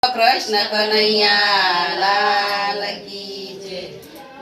કૃષ્ણ કનૈયા લાલ કી જય.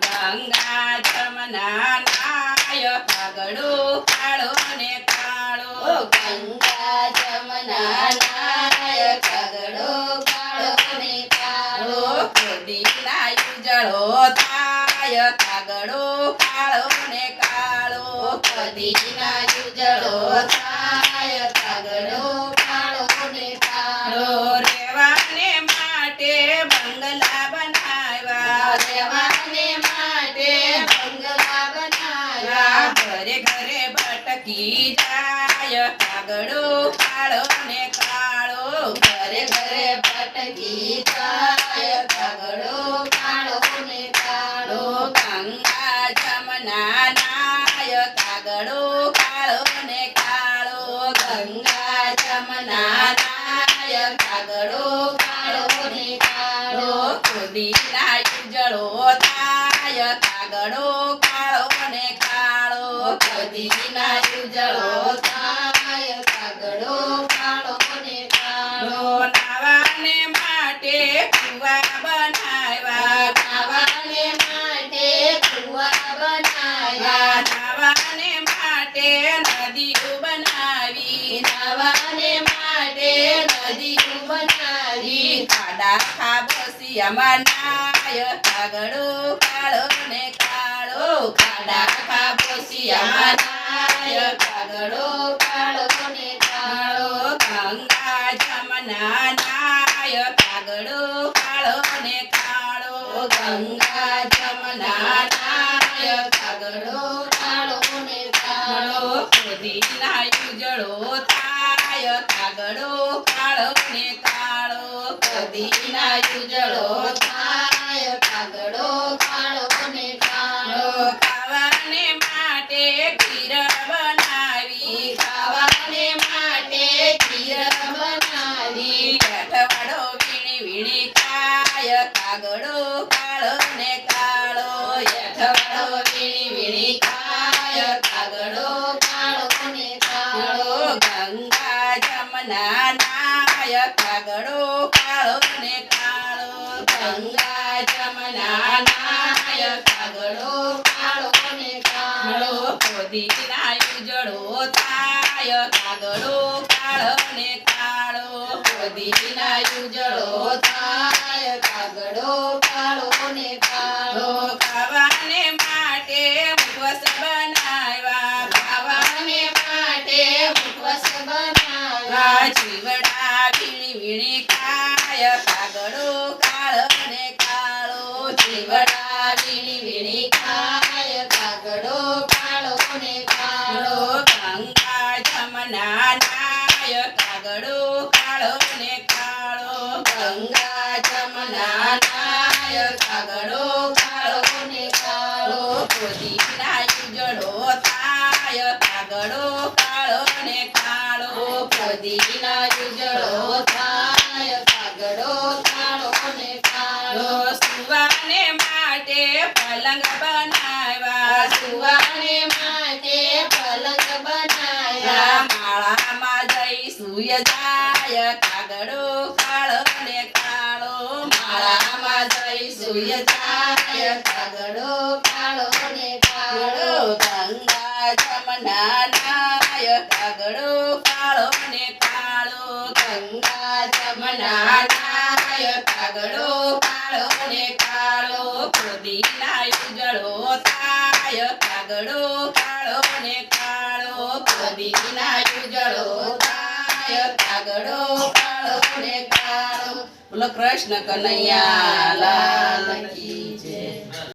ગંગા જમના નાય કાગડો કાળો ને કાળો. ગંગા જમના નાય કાગડો કાળો ને કાળો. ખોદીના ઉજળો થાય કાગડો કાળો ને કાળો. ખોદીના ઉજળો થાય કાગડો કાળો ને કાળો. રેવાને માટે બંગલા બનાવ્યા. રેવાને માટે બંગલા બનાવ્યા. ઘરે ઘરે ભટકી જાય કાગડો કાળો ને કાળો. ઘરે ઘરે ભટકી જાય કાગડો કાળો ને કાળો. ગંગા જમના નાય કાગડો કાળો ને કાળો. ગંગા જમના નાય કાગડો કાળો ને કાળો. ખોદીના ઉજળો થાય કાગડો કાળો ને કાળો. ખોદીના ઉજળો થાય કાગડો કાળો ને કાળો. નાવાને માટે કુવા બનાવ્યા. નાવાને માટે કુવા બનાવ્યા. નાવાને માટે નદીઓ બનાવી. નાવાને માટે નદીઓ બનાવી. ખાડા ખાબોશિયામાં નાય કાગડો કાળો ને કાળો. ખાડા ખાબોશિયામાં નાય કાગડો કાળો ને કાળો. ગંગા જમના નાય કાગડો કાળો ને કાળો. ગંગા જમના નાય કાગડો કાળો ને કાળો. ખોદીના ઉજળો થાય કાગડો કાળો ને કાળો. ખોદીના ઉજળો થાય કાગડો કાળો ને કાળો. ખાવાને માટે ખીર બનાવી. ખાવાને માટે ખીર બનાવી. અઠવાડો વીણી વીણી ખાય કાગડો કાળો ને કાળો. અઠવાડો વીણી વીણી ખાય કાગડો કાળો ને કાળો. ગંગા જમના નાય કાગડો કાળો ને કાળો. ગંગા જમના નાય કાગડો કાળો ને કાળો. ખોદીના ઉજળો થાય કાગડો કાળો ને કાળો. ખોદીના ઉજળો થાય કાગડો કાળો ને કાળો. ખાવાને માટે મુખવાસ બનાવ્યા. ખાવાને માટે મુખવાસ બનાવ્યા. જીવડા વીણી વીણી ખાય કાગડો કાળો ને કાળો. જીવડા વીણી વીણી ખાય કાગડો કાળો ને કાળો. ગંગા જમના નાય કાગડો કાળો ને કાળો. ગંગા જમના નાય કાગડો કાળો ને કાળો. ખોદીના ઉજળો થાય કાગડો કાળો ને કાળો. ખોદીના ઉજળો થાય કાગડો કાળો ને કાળો. સુવાને માટે પલંગ બનાવ્યા. સુવાને માટે પલંગ બનાવ્યા. માળામાં જઈ સુય જાય કાગડો કાળો ને કાળો. માળામાં જઈ સુય જાય કાગડો કાળો ને કાળો. ગંગા જમના નાય કાગડો કાળો ને કાળો. ગંગા જમના નાય કાગડો કાળો ને કાળો. ખોદીના ઉજળો થાય કાગડો કાળો ને કાળો. ખોદીના ઉજળો થાય કાગડો કાળો ને કાળો. બોલો કૃષ્ણ કનૈયા લાલ કી જય.